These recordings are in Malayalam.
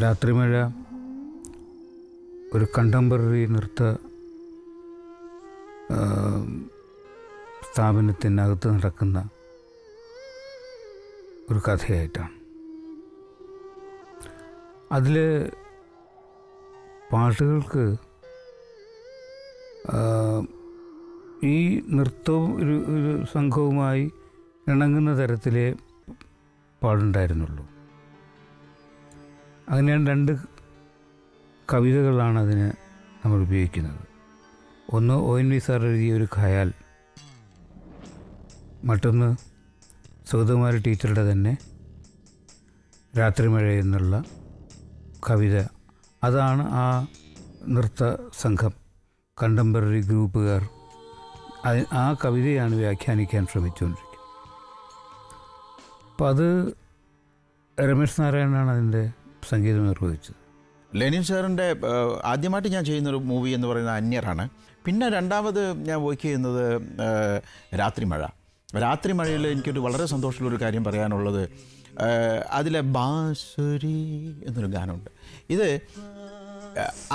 രാത്രിമഴ ഒരു കണ്ടംപററി നൃത്ത സ്ഥാപനത്തിനകത്ത് നടക്കുന്ന ഒരു കഥയായിട്ടാണ്. അതിൽ പാട്ടുകൾക്ക് ഈ നൃത്തവും ഒരു സംഘവുമായി ഇണങ്ങുന്ന തരത്തിലേ പാടുണ്ടായിരുന്നുള്ളൂ. അങ്ങനെയാണ് 2 കവിതകളാണ് അതിന് നമ്മൾ ഉപയോഗിക്കുന്നത്. ഒന്ന് ONV സാർ എഴുതിയ ഒരു ഖയാൽ, മറ്റൊന്ന് സുഗതകുമാരി ടീച്ചറുടെ തന്നെ രാത്രിമഴ എന്നുള്ള കവിത. അതാണ് ആ നൃത്ത സംഘം, കണ്ടംപററി ഗ്രൂപ്പുകാർ ആ കവിതയാണ് വ്യാഖ്യാനിക്കാൻ ശ്രമിച്ചുകൊണ്ടിരിക്കുന്നത്. അപ്പോൾ അത് രമേശ് നാരായണനാണ് അതിൻ്റെ സംഗീതം നിർവഹിച്ചത്. ലെനിൻ സാറിൻ്റെ ആദ്യമായിട്ട് ഞാൻ ചെയ്യുന്നൊരു മൂവി എന്ന് പറയുന്നത് അന്യറാണ്. പിന്നെ രണ്ടാമത് ഞാൻ വർക്ക് ചെയ്യുന്നത് രാത്രിമഴ. രാത്രിമഴയിൽ എനിക്കൊരു വളരെ സന്തോഷമുള്ളൊരു കാര്യം പറയാനുള്ളത്, അതിലെ ബാസുരി എന്നൊരു ഗാനമുണ്ട്. ഇത്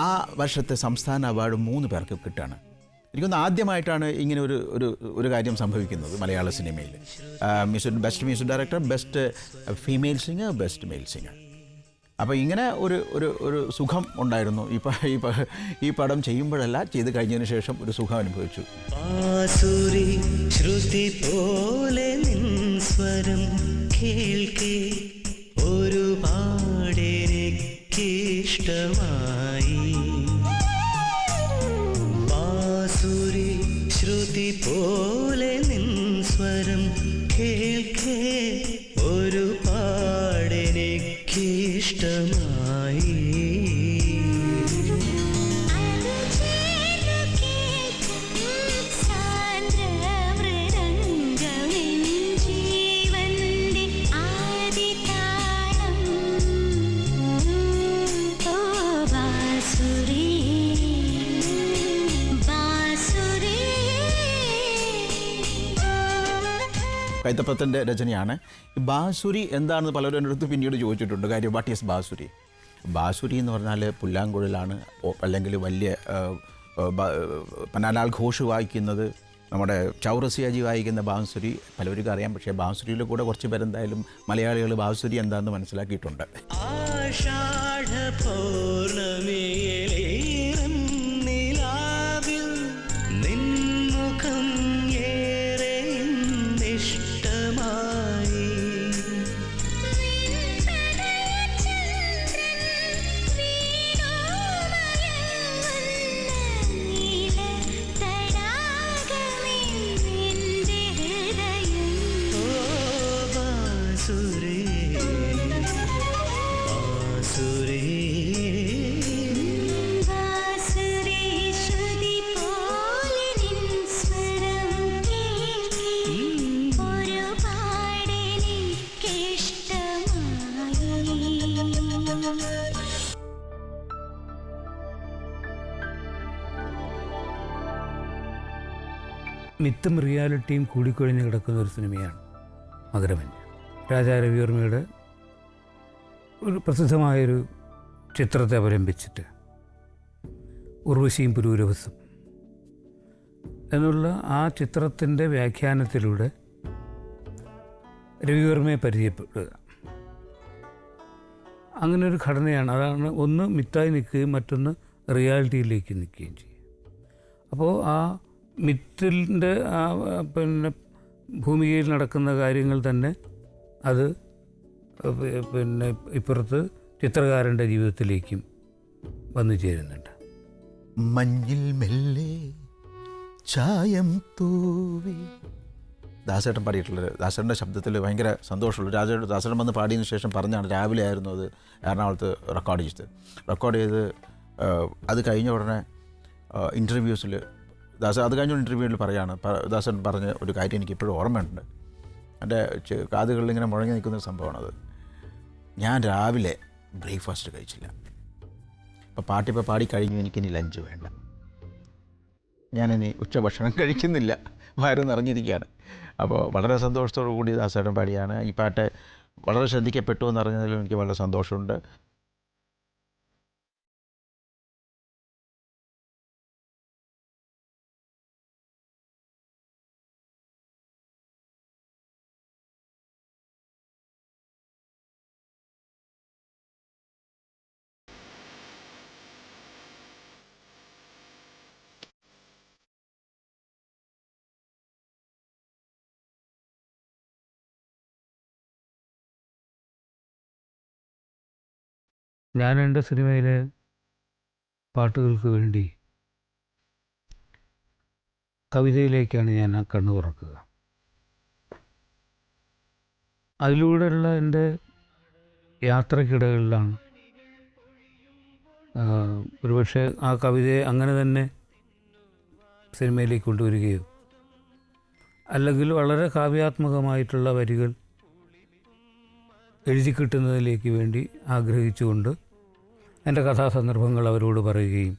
ആ വർഷത്തെ സംസ്ഥാന അവാർഡ് 3 പേർക്ക് കിട്ടുകയാണ്. എനിക്കൊന്ന് ആദ്യമായിട്ടാണ് ഇങ്ങനെ ഒരു കാര്യം സംഭവിക്കുന്നത് മലയാള സിനിമയിൽ. Best music director, best female singer, best male singer. അപ്പോൾ ഇങ്ങനെ ഒരു സുഖം ഉണ്ടായിരുന്നു. ഈ പടം ചെയ്യുമ്പോഴല്ല, ചെയ്ത് കഴിഞ്ഞതിന് ശേഷം ഒരു സുഖം അനുഭവിച്ചു. ശ്രുതി പോലെ സ്വരം കേൾക്കേ ഒരുപാടെനിക്കിഷ്ടമായി, ബാസുരി ശ്രുതി പോലെ സ്വരം കേൾക്കേ ഒരുപാടെനിക്കിഷ്ടമായി. കൈതപ്പത്തിൻ്റെ രചനയാണ്. ഈ ബാസുരി എന്താണെന്ന് പലരും എൻ്റെ അടുത്ത് പിന്നീട് ചോദിച്ചിട്ടുണ്ട്. കാര്യം വാട്ട് ഈസ് ബാസുരി? ബാസുരി എന്ന് പറഞ്ഞാൽ പുല്ലാങ്കുഴലാണ്, അല്ലെങ്കിൽ വലിയ പന്നാലാൽ ഘോഷ് വായിക്കുന്നത്, നമ്മുടെ ചൗറസിയാജി വായിക്കുന്ന ബാൻസുരി പലവർക്കും അറിയാം. പക്ഷേ ബാൻസുരിയിൽ കൂടെ കുറച്ച് പേരെന്തായാലും മലയാളികൾ ബാൻസുരി എന്താണെന്ന് മനസ്സിലാക്കിയിട്ടുണ്ട്. മിത്തും റിയാലിറ്റിയും കൂടിക്കൊഴിഞ്ഞ് കിടക്കുന്ന ഒരു സിനിമയാണ് മകരമഞ്ഞ്. രാജാ രവിവർമ്മയുടെ ഒരു പ്രസിദ്ധമായൊരു ചിത്രത്തെ അവലംബിച്ചിട്ട് ഉർവശിയും പുരൂരവസും എന്നുള്ള ആ ചിത്രത്തിൻ്റെ വ്യാഖ്യാനത്തിലൂടെ രവിവർമ്മയെ പരിചയപ്പെടുക, അങ്ങനൊരു ഘടനയാണ്. അതാണ് ഒന്ന് മിത്തായി നിൽക്കുകയും മറ്റൊന്ന് റിയാലിറ്റിയിലേക്ക് നിൽക്കുകയും ചെയ്യും. അപ്പോൾ ആ മിത്തിൻ്റെ പിന്നെ ഭൂമികയിൽ നടക്കുന്ന കാര്യങ്ങൾ തന്നെ അത് പിന്നെ ഇപ്പുറത്ത് ചിത്രകാരൻ്റെ ജീവിതത്തിലേക്കും വന്നു ചേരുന്നുണ്ട്. മഞ്ഞിൽ മെല്ലെ ചായം തൂവി ദാസേട്ടൻ പാടിയിട്ടുള്ളത്. ദാസേട്ടൻ്റെ ശബ്ദത്തിൽ ഭയങ്കര സന്തോഷമുള്ളൂ. ദാസേട്ടൻ വന്ന് പാടിയതിനു ശേഷം പറഞ്ഞാണ്, രാവിലെ ആയിരുന്നു അത് എറണാകുളത്ത് റെക്കോർഡ് ചെയ്ത് അത് കഴിഞ്ഞ ഉടനെ ഇൻ്റർവ്യൂസിൽ അത് കഴിഞ്ഞ ഇൻ്റർവ്യൂവിൽ പറയാണ്, ദാസൻ പറഞ്ഞ ഒരു കാര്യം എനിക്ക് ഇപ്പോഴും ഓർമ്മയുണ്ട്. എൻ്റെ കാതുകളിൽ ഇങ്ങനെ മുഴങ്ങി നിൽക്കുന്ന സംഭവമാണത്. ഞാൻ രാവിലെ ബ്രേക്ക്ഫാസ്റ്റ് കഴിച്ചില്ല. അപ്പോൾ പാട്ടിപ്പോൾ പാടിക്കഴിഞ്ഞു, എനിക്കിനി ലഞ്ച് വേണ്ട, ഞാനിനി ഉച്ചഭക്ഷണം കഴിക്കുന്നില്ല, വയറ് നിറഞ്ഞിരിക്കുകയാണ്. അപ്പോൾ വളരെ സന്തോഷത്തോടു കൂടി ദാസേട്ടൻ പാടിയാണ്. ഈ പാട്ട് വളരെ ശ്രദ്ധിക്കപ്പെട്ടു എന്നറിഞ്ഞതിൽ എനിക്ക് വളരെ സന്തോഷമുണ്ട്. ഞാൻ എൻ്റെ സിനിമയിലെ പാട്ടുകൾക്ക് വേണ്ടി കവിതയിലേക്കാണ് ഞാൻ ആ കണ്ണു തുറക്കുക. അതിലൂടെയുള്ള എൻ്റെ യാത്രക്കിടകളിലാണ് ഒരുപക്ഷെ ആ കവിതയെ അങ്ങനെ തന്നെ സിനിമയിലേക്ക് കൊണ്ടുവരികയോ അല്ലെങ്കിൽ വളരെ കാവ്യാത്മകമായിട്ടുള്ള വരികൾ എഴുതി കിട്ടുന്നതിലേക്ക് വേണ്ടി ആഗ്രഹിച്ചുകൊണ്ട് എൻ്റെ കഥാസന്ദർഭങ്ങൾ അവരോട് പറയുകയും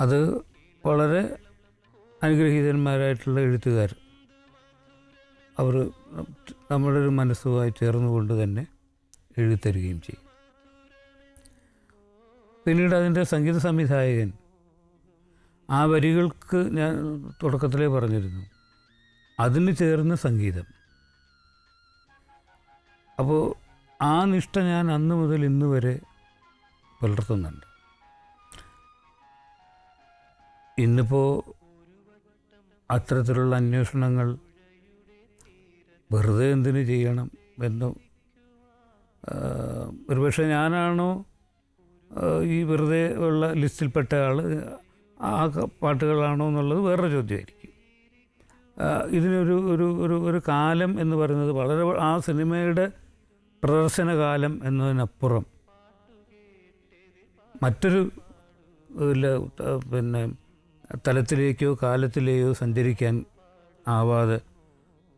അത് വളരെ അനുഗ്രഹീതന്മാരായിട്ടുള്ള എഴുത്തുകാർ അവർ നമ്മുടെ ഒരു മനസ്സുമായി ചേർന്നുകൊണ്ട് തന്നെ എഴുതിത്തരികയും ചെയ്യും. പിന്നീട് അതിൻ്റെ സംഗീത സംവിധായകൻ ആ വരികൾക്ക് ഞാൻ തുടക്കത്തിലേ പറഞ്ഞിരുന്നു അതിന് ചേർന്ന സംഗീതം. അപ്പോൾ ആ നിഷ്ഠ ഞാൻ അന്ന് മുതൽ ഇന്ന് വരെ പുലർത്തുന്നുണ്ട്. ഇന്നിപ്പോൾ അത്തരത്തിലുള്ള അന്വേഷണങ്ങൾ വെറുതെ എന്തിനു ചെയ്യണം എന്നും ഒരുപക്ഷെ ഞാനാണോ ഈ വെറുതെ ഉള്ള ലിസ്റ്റിൽപ്പെട്ട ആൾ ആ പാട്ടുകളാണോ എന്നുള്ളത് വേറൊരു ചോദ്യമായിരിക്കും. ഇതിനൊരു ഒരു ഒരു ഒരു കാലം എന്ന് പറയുന്നത് വളരെ ആ സിനിമയുടെ പ്രദർശന കാലം എന്നതിനപ്പുറം മറ്റൊരു പിന്നെ തലത്തിലേക്കോ കാലത്തിലേക്കോ സഞ്ചരിക്കാൻ ആവാതെ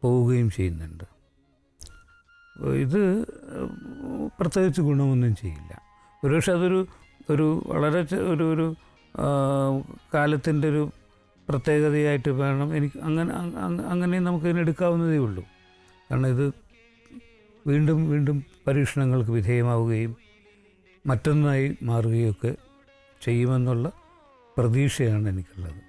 പോവുകയും ചെയ്യുന്നുണ്ട്. ഇത് പ്രത്യേകിച്ച് ഗുണമൊന്നും ചെയ്യില്ല. ഒരുപക്ഷെ അതൊരു ഒരു വളരെ ഒരു കാലത്തിൻ്റെ ഒരു പ്രത്യേകതയായിട്ട് വേണം എനിക്ക് അങ്ങനെ നമുക്കിതിനെടുക്കാവുന്നതേ ഉള്ളൂ. കാരണം ഇത് വീണ്ടും വീണ്ടും പരീക്ഷണങ്ങൾക്ക് വിധേയമാവുകയും മറ്റൊന്നായി മാറുകയൊക്കെ ചെയ്യുമെന്നുള്ള പ്രതീക്ഷയാണ് എനിക്കുള്ളത്.